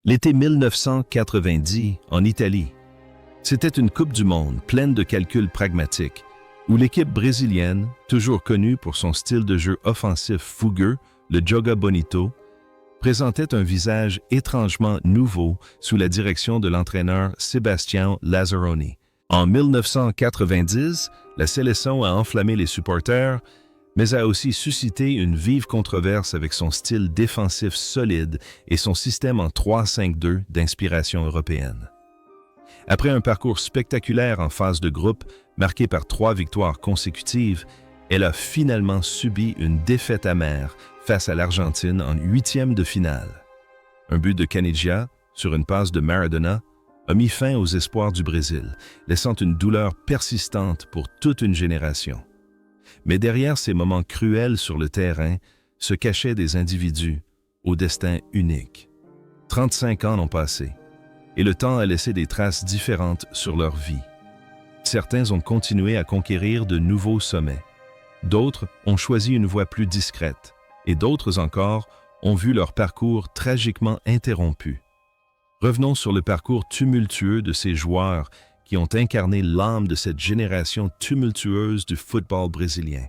L'été 1990, en Italie, c'était une Coupe du Monde pleine de calculs pragmatiques, où l'équipe brésilienne, toujours connue pour son style de jeu offensif fougueux, le Joga Bonito, présentait un visage étrangement nouveau sous la direction de l'entraîneur Sebastião Lazzaroni. En 1990, la sélection a enflammé les supporters, mais a aussi suscité une vive controverse avec son style défensif solide et son système en 3-5-2 d'inspiration européenne. Après un parcours spectaculaire en phase de groupe, marqué par 3 victoires consécutives, elle a finalement subi une défaite amère face à l'Argentine en 8e de finale. Un but de Caniggia, sur une passe de Maradona, a mis fin aux espoirs du Brésil, laissant une douleur persistante pour toute une génération. Mais derrière ces moments cruels sur le terrain se cachaient des individus au destin unique. 35 ans ont passé, et le temps a laissé des traces différentes sur leur vie. Certains ont continué à conquérir de nouveaux sommets. D'autres ont choisi une voie plus discrète, et d'autres encore ont vu leur parcours tragiquement interrompu. Revenons sur le parcours tumultueux de ces joueurs qui ont incarné l'âme de cette génération tumultueuse du football brésilien.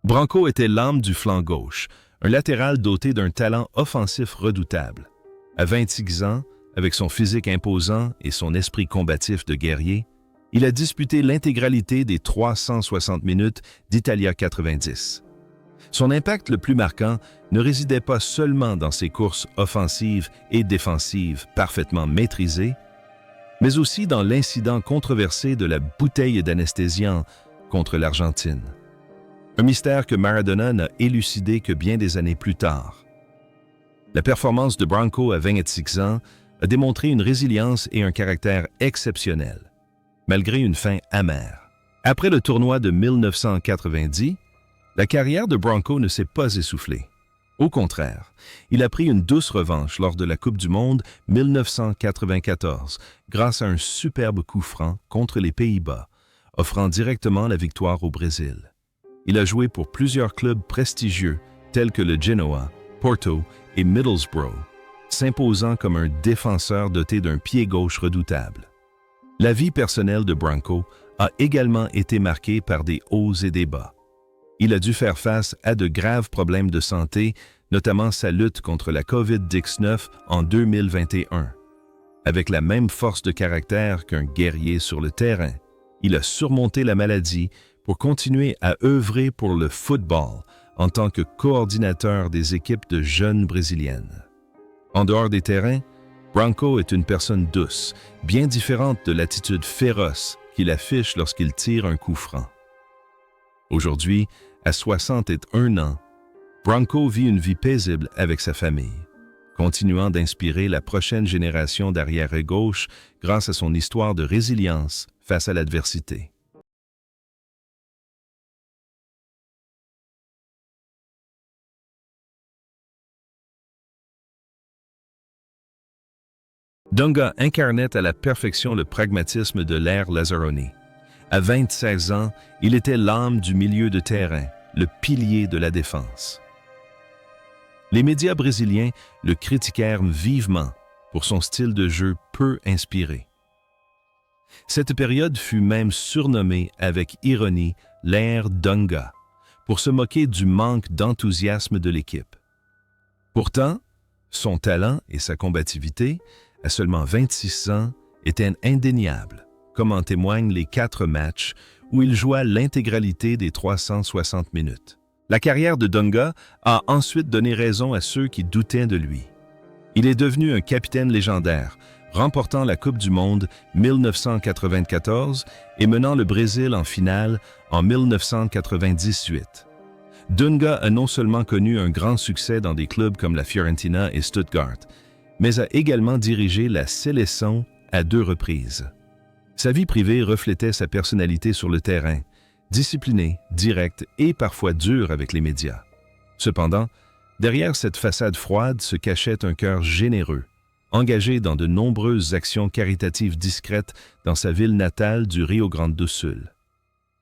Branco était l'âme du flanc gauche, un latéral doté d'un talent offensif redoutable. À 26 ans, avec son physique imposant et son esprit combatif de guerrier, il a disputé l'intégralité des 360 minutes d'Italia 90. Son impact le plus marquant ne résidait pas seulement dans ses courses offensives et défensives parfaitement maîtrisées, mais aussi dans l'incident controversé de la bouteille d'anesthésiant contre l'Argentine. Un mystère que Maradona n'a élucidé que bien des années plus tard. La performance de Branco à 26 ans a démontré une résilience et un caractère exceptionnels, malgré une fin amère. Après le tournoi de 1990, la carrière de Branco ne s'est pas essoufflée. Au contraire, il a pris une douce revanche lors de la Coupe du Monde 1994 grâce à un superbe coup franc contre les Pays-Bas, offrant directement la victoire au Brésil. Il a joué pour plusieurs clubs prestigieux tels que le Genoa, Porto et Middlesbrough, s'imposant comme un défenseur doté d'un pied gauche redoutable. La vie personnelle de Branco a également été marquée par des hauts et des bas. Il a dû faire face à de graves problèmes de santé, notamment sa lutte contre la COVID-19 en 2021. Avec la même force de caractère qu'un guerrier sur le terrain, il a surmonté la maladie pour continuer à œuvrer pour le football en tant que coordinateur des équipes de jeunes brésiliennes. En dehors des terrains, Branco est une personne douce, bien différente de l'attitude féroce qu'il affiche lorsqu'il tire un coup franc. Aujourd'hui, à 61 ans, Branco vit une vie paisible avec sa famille, continuant d'inspirer la prochaine génération d'arrière gauche grâce à son histoire de résilience face à l'adversité. Dunga incarnait à la perfection le pragmatisme de l'ère Lazzaroni. À 26 ans, il était l'âme du milieu de terrain, le pilier de la défense. Les médias brésiliens le critiquèrent vivement pour son style de jeu peu inspiré. Cette période fut même surnommée avec ironie l'ère Dunga, pour se moquer du manque d'enthousiasme de l'équipe. Pourtant, son talent et sa combativité, à seulement 26 ans, étaient indéniables, comme en témoignent les 4 matchs où il joua l'intégralité des 360 minutes. La carrière de Dunga a ensuite donné raison à ceux qui doutaient de lui. Il est devenu un capitaine légendaire, remportant la Coupe du Monde 1994 et menant le Brésil en finale en 1998. Dunga a non seulement connu un grand succès dans des clubs comme la Fiorentina et Stuttgart, mais a également dirigé la sélection à 2 reprises. Sa vie privée reflétait sa personnalité sur le terrain, discipliné, direct et parfois dur avec les médias. Cependant, derrière cette façade froide se cachait un cœur généreux, engagé dans de nombreuses actions caritatives discrètes dans sa ville natale du Rio Grande do Sul.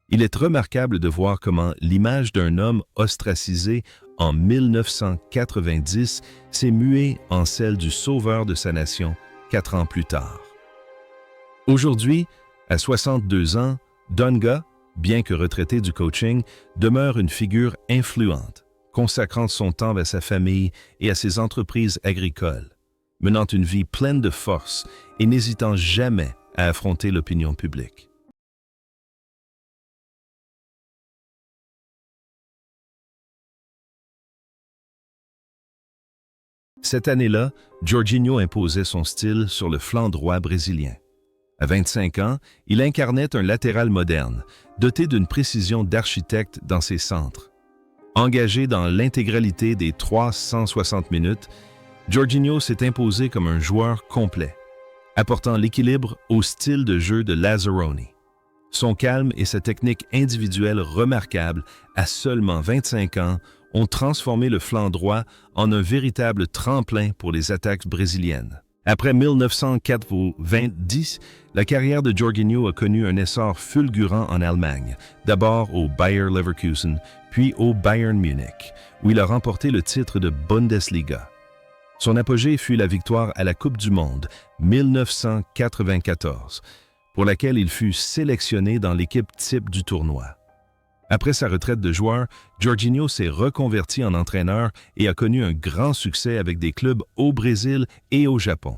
Il est remarquable de voir comment l'image d'un homme ostracisé en 1990 s'est muée en celle du sauveur de sa nation 4 ans plus tard. Aujourd'hui, à 62 ans, Dunga, bien que retraité du coaching, demeure une figure influente, consacrant son temps à sa famille et à ses entreprises agricoles, menant une vie pleine de force et n'hésitant jamais à affronter l'opinion publique. Cette année-là, Jorginho imposait son style sur le flanc droit brésilien. À 25 ans, il incarnait un latéral moderne, doté d'une précision d'architecte dans ses centres. Engagé dans l'intégralité des 360 minutes, Jorginho s'est imposé comme un joueur complet, apportant l'équilibre au style de jeu de Lazzaroni. Son calme et sa technique individuelle remarquable, à seulement 25 ans, ont transformé le flanc droit en un véritable tremplin pour les attaques brésiliennes. Après 1990, la carrière de Jorginho a connu un essor fulgurant en Allemagne, d'abord au Bayer Leverkusen, puis au Bayern Munich, où il a remporté le titre de Bundesliga. Son apogée fut la victoire à la Coupe du Monde 1994, pour laquelle il fut sélectionné dans l'équipe type du tournoi. Après sa retraite de joueur, Jorginho s'est reconverti en entraîneur et a connu un grand succès avec des clubs au Brésil et au Japon.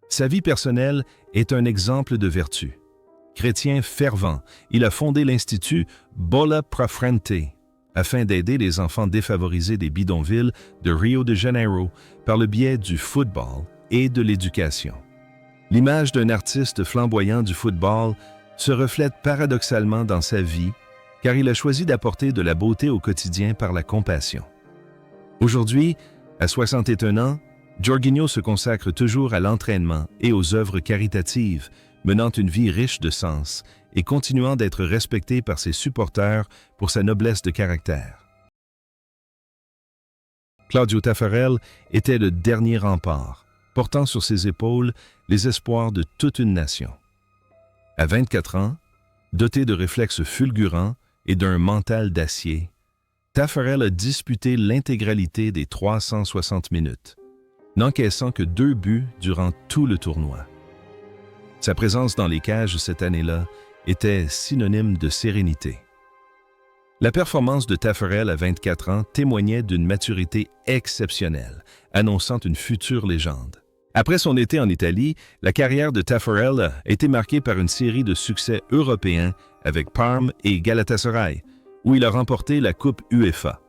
Sa vie personnelle est un exemple de vertu. Chrétien fervent, il a fondé l'Institut Bola pra Frente afin d'aider les enfants défavorisés des bidonvilles de Rio de Janeiro par le biais du football et de l'éducation. L'image d'un artiste flamboyant du football se reflète paradoxalement dans sa vie, car il a choisi d'apporter de la beauté au quotidien par la compassion. Aujourd'hui, à 61 ans, Jorginho se consacre toujours à l'entraînement et aux œuvres caritatives, menant une vie riche de sens et continuant d'être respecté par ses supporters pour sa noblesse de caractère. Cláudio Taffarel était le dernier rempart, portant sur ses épaules les espoirs de toute une nation. À 24 ans, doté de réflexes fulgurants et d'un mental d'acier, Taffarel a disputé l'intégralité des 360 minutes, n'encaissant que 2 buts durant tout le tournoi. Sa présence dans les cages cette année-là était synonyme de sérénité. La performance de Taffarel à 24 ans témoignait d'une maturité exceptionnelle, annonçant une future légende. Après son été en Italie, la carrière de Taffarel a été marquée par une série de succès européens avec Parme et Galatasaray, où il a remporté la Coupe UEFA.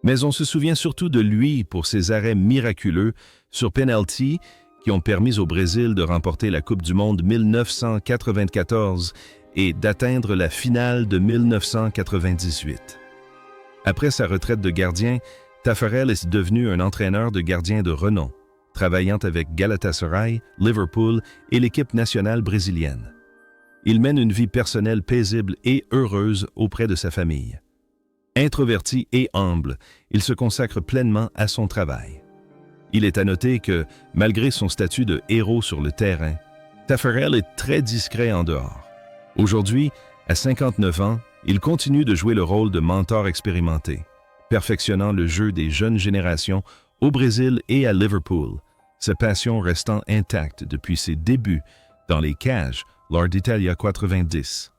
Mais on se souvient surtout de lui pour ses arrêts miraculeux sur penalty qui ont permis au Brésil de remporter la Coupe du Monde 1994 et d'atteindre la finale de 1998. Après sa retraite de gardien, Taffarel est devenu un entraîneur de gardiens de renom, travaillant avec Galatasaray, Liverpool et l'équipe nationale brésilienne. Il mène une vie personnelle paisible et heureuse auprès de sa famille. Introverti et humble, il se consacre pleinement à son travail. Il est à noter que, malgré son statut de héros sur le terrain, Taffarel est très discret en dehors. Aujourd'hui, à 59 ans, il continue de jouer le rôle de mentor expérimenté, perfectionnant le jeu des jeunes générations au Brésil et à Liverpool, sa passion restant intacte depuis ses débuts dans les cages lors d'Italia 90.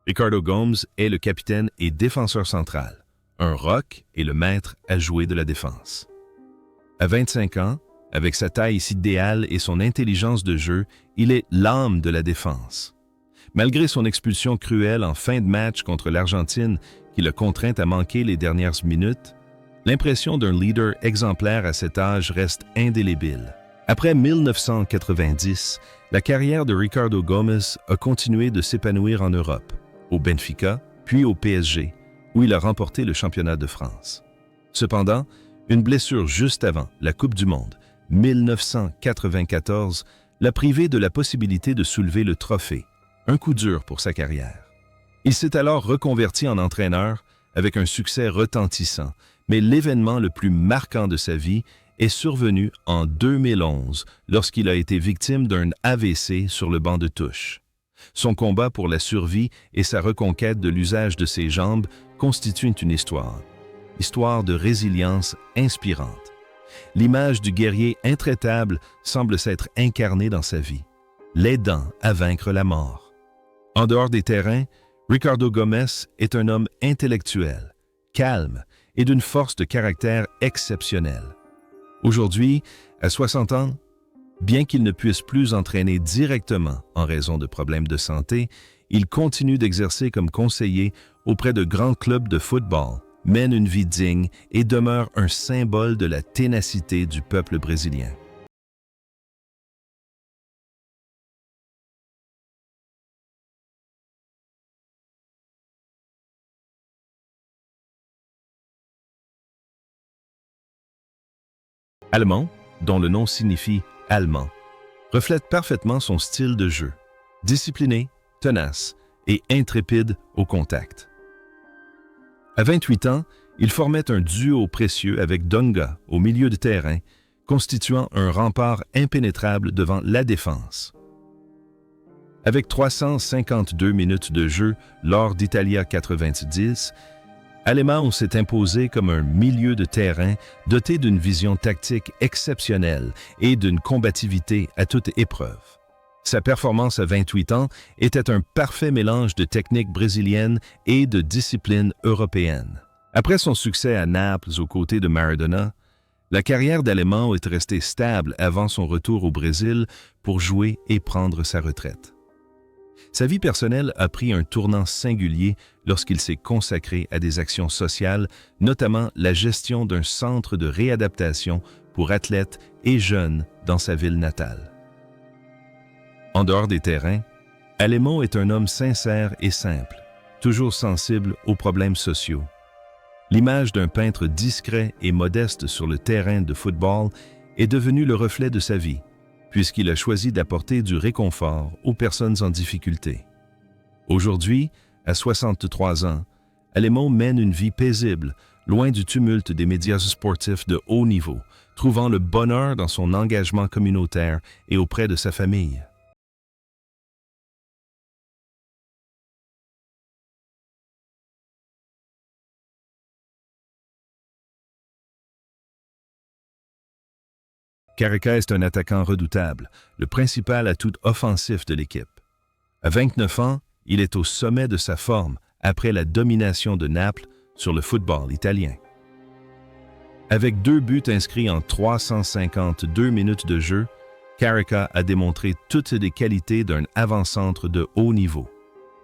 Ricardo Gomes est le capitaine et défenseur central, un rock et le maître à jouer de la défense. À 25 ans, avec sa taille idéale et son intelligence de jeu, il est l'âme de la défense. Malgré son expulsion cruelle en fin de match contre l'Argentine qui l'a contraint à manquer les dernières minutes, l'impression d'un leader exemplaire à cet âge reste indélébile. Après 1990, la carrière de Ricardo Gomes a continué de s'épanouir en Europe, au Benfica, puis au PSG, où il a remporté le championnat de France. Cependant, une blessure juste avant la Coupe du Monde, 1994, l'a privé de la possibilité de soulever le trophée, un coup dur pour sa carrière. Il s'est alors reconverti en entraîneur, avec un succès retentissant, mais l'événement le plus marquant de sa vie est survenu en 2011 lorsqu'il a été victime d'un AVC sur le banc de touche. Son combat pour la survie et sa reconquête de l'usage de ses jambes constituent une histoire de résilience inspirante. L'image du guerrier intraitable semble s'être incarnée dans sa vie, l'aidant à vaincre la mort. En dehors des terrains, Ricardo Gomes est un homme intellectuel, calme et d'une force de caractère exceptionnelle. Aujourd'hui, à 60 ans, bien qu'il ne puisse plus entraîner directement en raison de problèmes de santé, il continue d'exercer comme conseiller auprès de grands clubs de football, mène une vie digne et demeure un symbole de la ténacité du peuple brésilien. Allemand, dont le nom signifie « allemand », reflète parfaitement son style de jeu, discipliné, tenace et intrépide au contact. À 28 ans, il formait un duo précieux avec Dunga au milieu de terrain, constituant un rempart impénétrable devant la défense. Avec 352 minutes de jeu lors d'Italia 90, Alemão s'est imposé comme un milieu de terrain doté d'une vision tactique exceptionnelle et d'une combativité à toute épreuve. Sa performance à 28 ans était un parfait mélange de technique brésilienne et de discipline européenne. Après son succès à Naples aux côtés de Maradona, la carrière d'Alemão est restée stable avant son retour au Brésil pour jouer et prendre sa retraite. Sa vie personnelle a pris un tournant singulier lorsqu'il s'est consacré à des actions sociales, notamment la gestion d'un centre de réadaptation pour athlètes et jeunes dans sa ville natale. En dehors des terrains, Alemão est un homme sincère et simple, toujours sensible aux problèmes sociaux. L'image d'un peintre discret et modeste sur le terrain de football est devenue le reflet de sa vie, puisqu'il a choisi d'apporter du réconfort aux personnes en difficulté. Aujourd'hui, à 63 ans, Alemão mène une vie paisible, loin du tumulte des médias sportifs de haut niveau, trouvant le bonheur dans son engagement communautaire et auprès de sa famille. Careca est un attaquant redoutable, le principal atout offensif de l'équipe. À 29 ans, il est au sommet de sa forme après la domination de Naples sur le football italien. Avec 2 buts inscrits en 352 minutes de jeu, Careca a démontré toutes les qualités d'un avant-centre de haut niveau: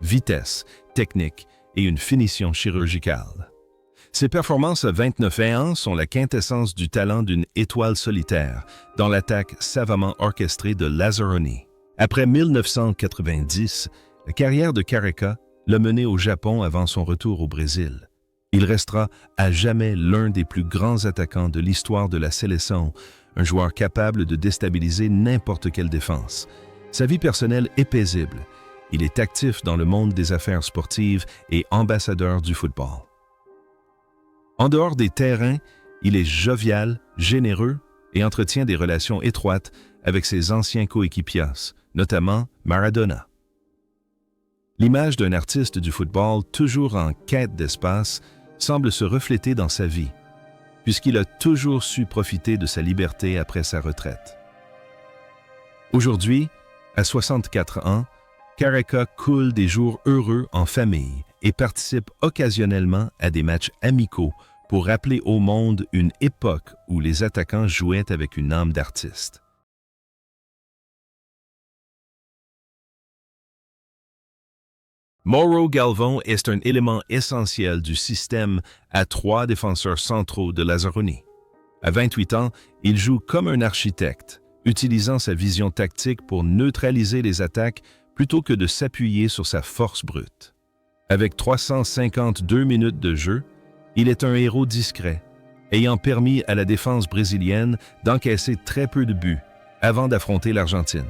vitesse, technique et une finition chirurgicale. Ses performances à 29 ans sont la quintessence du talent d'une étoile solitaire dans l'attaque savamment orchestrée de Lazzaroni. Après 1990, la carrière de Careca l'a mené au Japon avant son retour au Brésil. Il restera à jamais l'un des plus grands attaquants de l'histoire de la Seleção, un joueur capable de déstabiliser n'importe quelle défense. Sa vie personnelle est paisible. Il est actif dans le monde des affaires sportives et ambassadeur du football. En dehors des terrains, il est jovial, généreux et entretient des relations étroites avec ses anciens coéquipiers, notamment Maradona. L'image d'un artiste du football toujours en quête d'espace semble se refléter dans sa vie, puisqu'il a toujours su profiter de sa liberté après sa retraite. Aujourd'hui, à 64 ans, Careca coule des jours heureux en famille et participe occasionnellement à des matchs amicaux pour rappeler au monde une époque où les attaquants jouaient avec une âme d'artiste. Mauro Galvão est un élément essentiel du système à 3 défenseurs centraux de Lazzaroni. À 28 ans, il joue comme un architecte, utilisant sa vision tactique pour neutraliser les attaques plutôt que de s'appuyer sur sa force brute. Avec 352 minutes de jeu, il est un héros discret, ayant permis à la défense brésilienne d'encaisser très peu de buts avant d'affronter l'Argentine.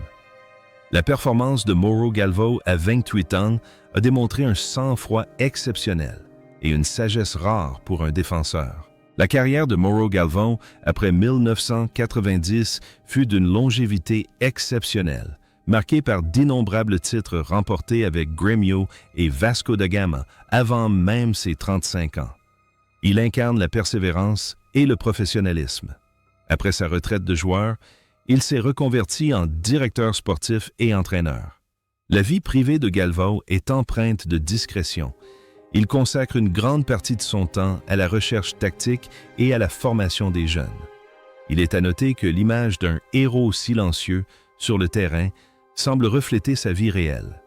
La performance de Mauro Galvão à 28 ans a démontré un sang-froid exceptionnel, et une sagesse rare pour un défenseur. La carrière de Mauro Galvão, après 1990, fut d'une longévité exceptionnelle, marquée par d'innombrables titres remportés avec Grêmio et Vasco da Gama avant même ses 35 ans. Il incarne la persévérance et le professionnalisme. Après sa retraite de joueur, il s'est reconverti en directeur sportif et entraîneur. La vie privée de Galvão est empreinte de discrétion. Il consacre une grande partie de son temps à la recherche tactique et à la formation des jeunes. Il est à noter que l'image d'un héros silencieux sur le terrain semble refléter sa vie réelle.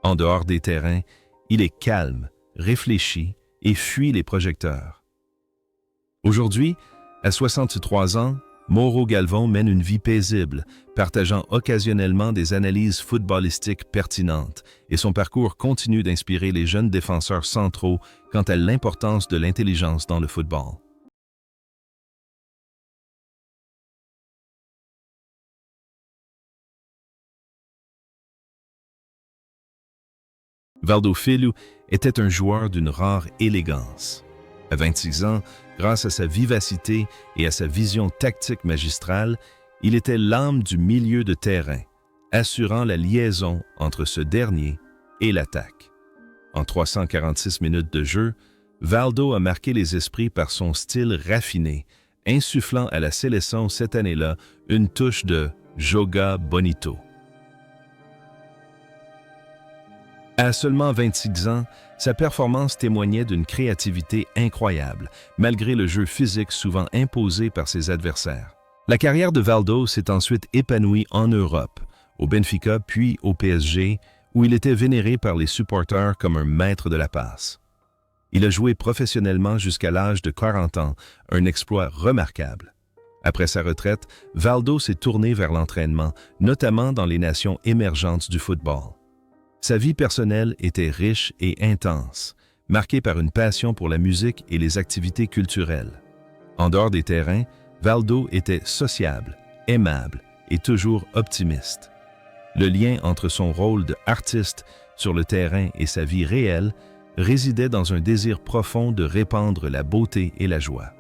En dehors des terrains, il est calme, réfléchi et fuit les projecteurs. Aujourd'hui, à 63 ans, Mauro Galvão mène une vie paisible, partageant occasionnellement des analyses footballistiques pertinentes, et son parcours continue d'inspirer les jeunes défenseurs centraux quant à l'importance de l'intelligence dans le football. Valdo Filho était un joueur d'une rare élégance. À 26 ans, grâce à sa vivacité et à sa vision tactique magistrale, il était l'âme du milieu de terrain, assurant la liaison entre ce dernier et l'attaque. En 346 minutes de jeu, Valdo a marqué les esprits par son style raffiné, insufflant à la sélection cette année-là une touche de « joga bonito ». À seulement 26 ans, sa performance témoignait d'une créativité incroyable, malgré le jeu physique souvent imposé par ses adversaires. La carrière de Valdo s'est ensuite épanouie en Europe, au Benfica puis au PSG, où il était vénéré par les supporters comme un maître de la passe. Il a joué professionnellement jusqu'à l'âge de 40 ans, un exploit remarquable. Après sa retraite, Valdo s'est tourné vers l'entraînement, notamment dans les nations émergentes du football. Sa vie personnelle était riche et intense, marquée par une passion pour la musique et les activités culturelles. En dehors des terrains, Valdo était sociable, aimable et toujours optimiste. Le lien entre son rôle d'artiste sur le terrain et sa vie réelle résidait dans un désir profond de répandre la beauté et la joie.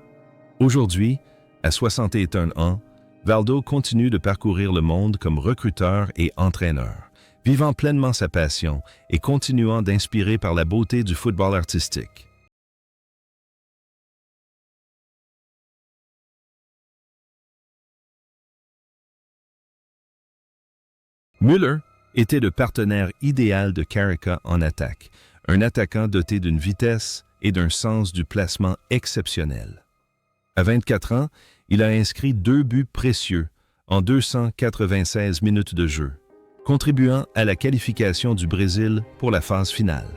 Aujourd'hui, à 61 ans, Valdo continue de parcourir le monde comme recruteur et entraîneur, vivant pleinement sa passion et continuant d'inspirer par la beauté du football artistique. Müller était le partenaire idéal de Carrica en attaque, un attaquant doté d'une vitesse et d'un sens du placement exceptionnel. À 24 ans, il a inscrit 2 buts précieux en 296 minutes de jeu, contribuant à la qualification du Brésil pour la phase finale.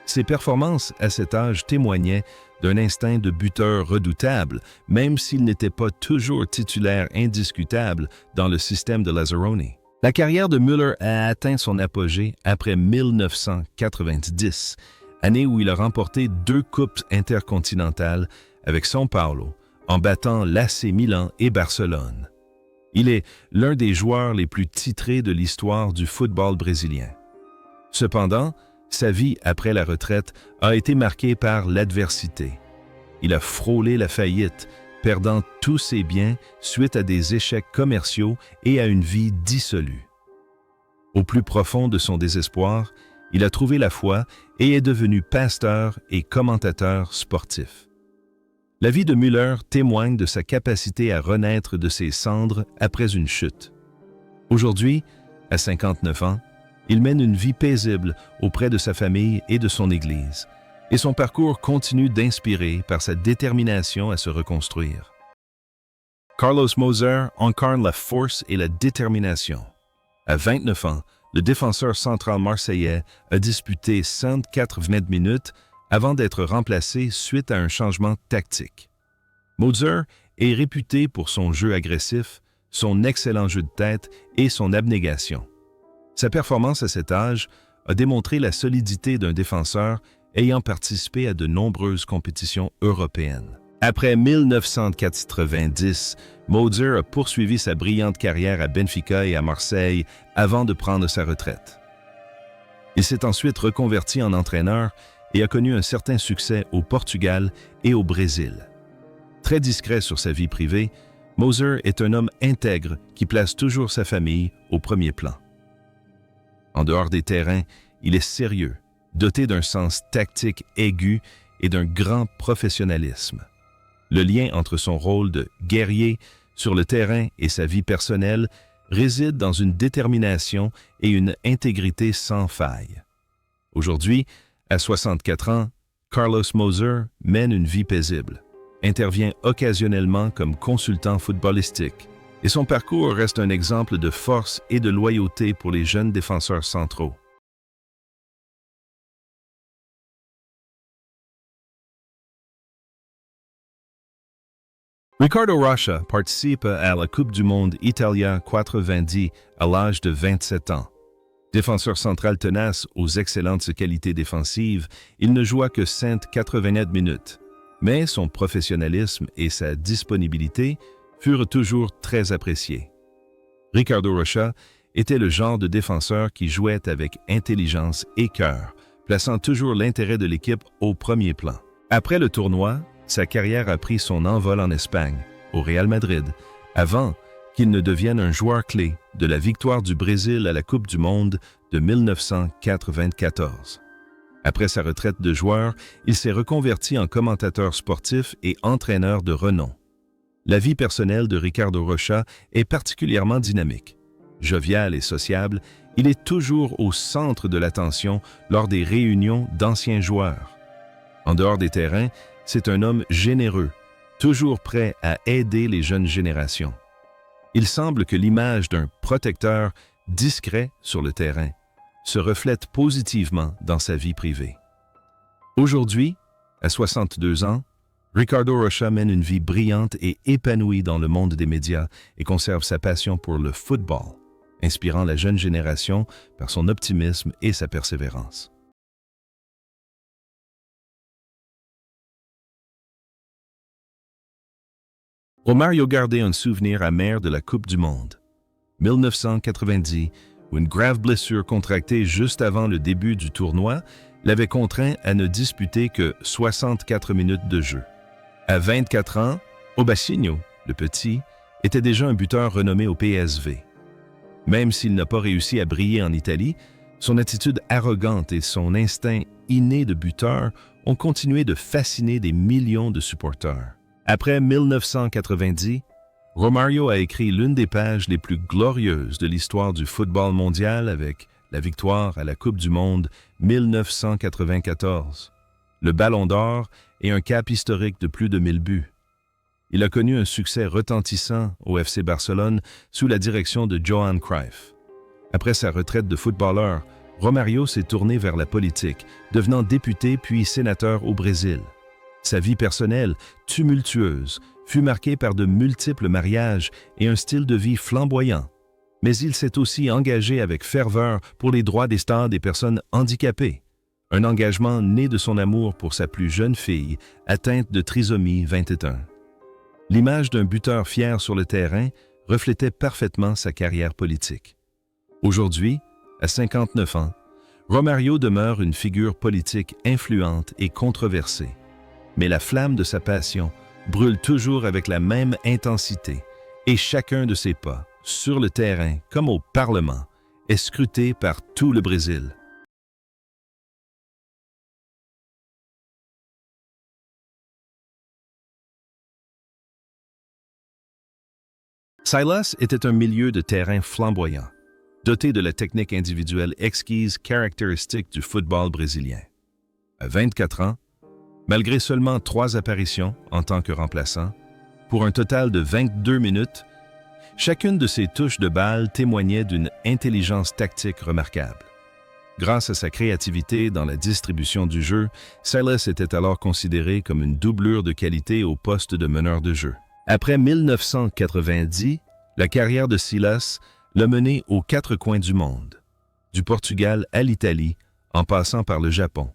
Ses performances à cet âge témoignaient d'un instinct de buteur redoutable, même s'il n'était pas toujours titulaire indiscutable dans le système de Lazzaroni. La carrière de Müller a atteint son apogée après 1990, année où il a remporté 2 coupes intercontinentales avec São Paulo, en battant l'AC Milan et Barcelone. Il est l'un des joueurs les plus titrés de l'histoire du football brésilien. Cependant, sa vie après la retraite a été marquée par l'adversité. Il a frôlé la faillite, perdant tous ses biens suite à des échecs commerciaux et à une vie dissolue. Au plus profond de son désespoir, il a trouvé la foi et est devenu pasteur et commentateur sportif. La vie de Müller témoigne de sa capacité à renaître de ses cendres après une chute. Aujourd'hui, à 59 ans, il mène une vie paisible auprès de sa famille et de son Église, et son parcours continue d'inspirer par sa détermination à se reconstruire. Carlos Moser incarne la force et la détermination. À 29 ans, le défenseur central marseillais a disputé 104 minutes avant d'être remplacé suite à un changement tactique. Moser est réputé pour son jeu agressif, son excellent jeu de tête et son abnégation. Sa performance à cet âge a démontré la solidité d'un défenseur ayant participé à de nombreuses compétitions européennes. Après 1990, Moser a poursuivi sa brillante carrière à Benfica et à Marseille avant de prendre sa retraite. Il s'est ensuite reconverti en entraîneur et a connu un certain succès au Portugal et au Brésil. Très discret sur sa vie privée, Moser est un homme intègre qui place toujours sa famille au premier plan. En dehors des terrains, il est sérieux, doté d'un sens tactique aigu et d'un grand professionnalisme. Le lien entre son rôle de guerrier sur le terrain et sa vie personnelle réside dans une détermination et une intégrité sans faille. Aujourd'hui, à 64 ans, Carlos Moser mène une vie paisible, intervient occasionnellement comme consultant footballistique, et son parcours reste un exemple de force et de loyauté pour les jeunes défenseurs centraux. Ricardo Rocha participe à la Coupe du monde Italia 90 à l'âge de 27 ans. Défenseur central tenace aux excellentes qualités défensives, il ne joua que 189 minutes. Mais son professionnalisme et sa disponibilité furent toujours très appréciés. Ricardo Rocha était le genre de défenseur qui jouait avec intelligence et cœur, plaçant toujours l'intérêt de l'équipe au premier plan. Après le tournoi, sa carrière a pris son envol en Espagne, au Real Madrid, avant qu'il ne devienne un joueur clé de la victoire du Brésil à la Coupe du monde de 1994. Après sa retraite de joueur, il s'est reconverti en commentateur sportif et entraîneur de renom. La vie personnelle de Ricardo Rocha est particulièrement dynamique. Jovial et sociable, il est toujours au centre de l'attention lors des réunions d'anciens joueurs. En dehors des terrains, c'est un homme généreux, toujours prêt à aider les jeunes générations. Il semble que l'image d'un protecteur discret sur le terrain se reflète positivement dans sa vie privée. Aujourd'hui, à 62 ans, Ricardo Rocha mène une vie brillante et épanouie dans le monde des médias et conserve sa passion pour le football, inspirant la jeune génération par son optimisme et sa persévérance. Romario gardait un souvenir amer de la Coupe du monde. 1990, où une grave blessure contractée juste avant le début du tournoi l'avait contraint à ne disputer que 64 minutes de jeu. À 24 ans, Obacinho, le petit, était déjà un buteur renommé au PSV. Même s'il n'a pas réussi à briller en Italie, son attitude arrogante et son instinct inné de buteur ont continué de fasciner des millions de supporters. Après 1990, Romario a écrit l'une des pages les plus glorieuses de l'histoire du football mondial avec la victoire à la Coupe du monde 1994, le Ballon d'Or et un cap historique de plus de 1000 buts. Il a connu un succès retentissant au FC Barcelone sous la direction de Johan Cruyff. Après sa retraite de footballeur, Romario s'est tourné vers la politique, devenant député puis sénateur au Brésil. Sa vie personnelle, tumultueuse, fut marquée par de multiples mariages et un style de vie flamboyant. Mais il s'est aussi engagé avec ferveur pour les droits des stars des personnes handicapées, un engagement né de son amour pour sa plus jeune fille, atteinte de trisomie 21. L'image d'un buteur fier sur le terrain reflétait parfaitement sa carrière politique. Aujourd'hui, à 59 ans, Romario demeure une figure politique influente et controversée. Mais la flamme de sa passion brûle toujours avec la même intensité et chacun de ses pas, sur le terrain comme au Parlement, est scruté par tout le Brésil. Silas était un milieu de terrain flamboyant, doté de la technique individuelle exquise caractéristique du football brésilien. À 24 ans, malgré seulement 3 apparitions en tant que remplaçant, pour un total de 22 minutes, chacune de ses touches de balle témoignait d'une intelligence tactique remarquable. Grâce à sa créativité dans la distribution du jeu, Silas était alors considéré comme une doublure de qualité au poste de meneur de jeu. Après 1990, la carrière de Silas l'a mené aux 4 coins du monde, du Portugal à l'Italie, en passant par le Japon,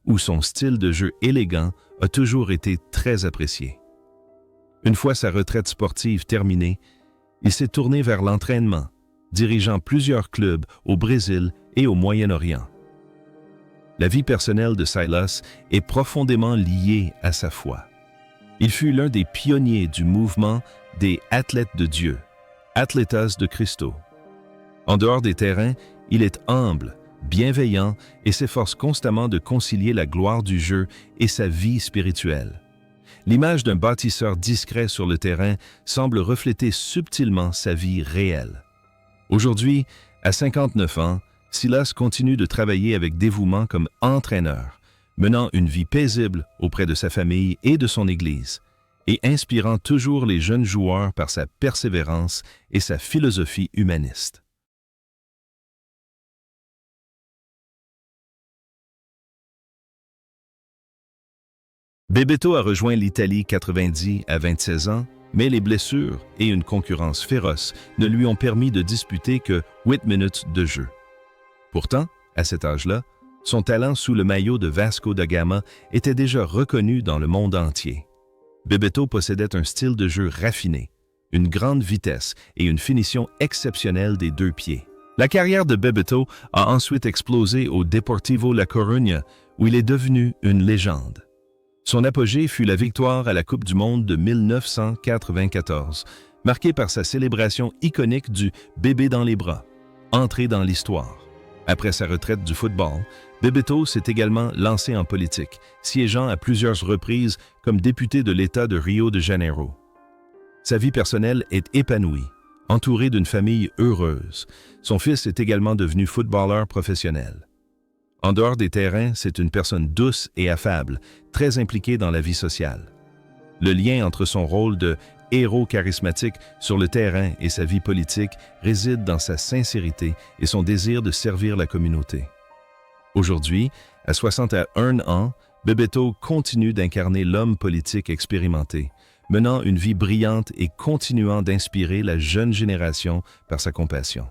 où son style de jeu élégant a toujours été très apprécié. Une fois sa retraite sportive terminée, il s'est tourné vers l'entraînement, dirigeant plusieurs clubs au Brésil et au Moyen-Orient. La vie personnelle de Silas est profondément liée à sa foi. Il fut l'un des pionniers du mouvement des athlètes de Dieu, Atletas de Cristo. En dehors des terrains, il est humble, bienveillant et s'efforce constamment de concilier la gloire du jeu et sa vie spirituelle. L'image d'un bâtisseur discret sur le terrain semble refléter subtilement sa vie réelle. Aujourd'hui, à 59 ans, Silas continue de travailler avec dévouement comme entraîneur, menant une vie paisible auprès de sa famille et de son Église, et inspirant toujours les jeunes joueurs par sa persévérance et sa philosophie humaniste. Bebeto a rejoint l'Italie 90 à 26 ans, mais les blessures et une concurrence féroce ne lui ont permis de disputer que 8 minutes de jeu. Pourtant, à cet âge-là, son talent sous le maillot de Vasco da Gama était déjà reconnu dans le monde entier. Bebeto possédait un style de jeu raffiné, une grande vitesse et une finition exceptionnelle des 2 pieds. La carrière de Bebeto a ensuite explosé au Deportivo La Coruña, où il est devenu une légende. Son apogée fut la victoire à la Coupe du monde de 1994, marquée par sa célébration iconique du « bébé dans les bras », entré dans l'histoire. Après sa retraite du football, Bebeto s'est également lancé en politique, siégeant à plusieurs reprises comme député de l'État de Rio de Janeiro. Sa vie personnelle est épanouie, entouré d'une famille heureuse. Son fils est également devenu footballeur professionnel. En dehors des terrains, c'est une personne douce et affable, très impliquée dans la vie sociale. Le lien entre son rôle de héros charismatique sur le terrain et sa vie politique réside dans sa sincérité et son désir de servir la communauté. Aujourd'hui, à 61 ans, Bebeto continue d'incarner l'homme politique expérimenté, menant une vie brillante et continuant d'inspirer la jeune génération par sa compassion.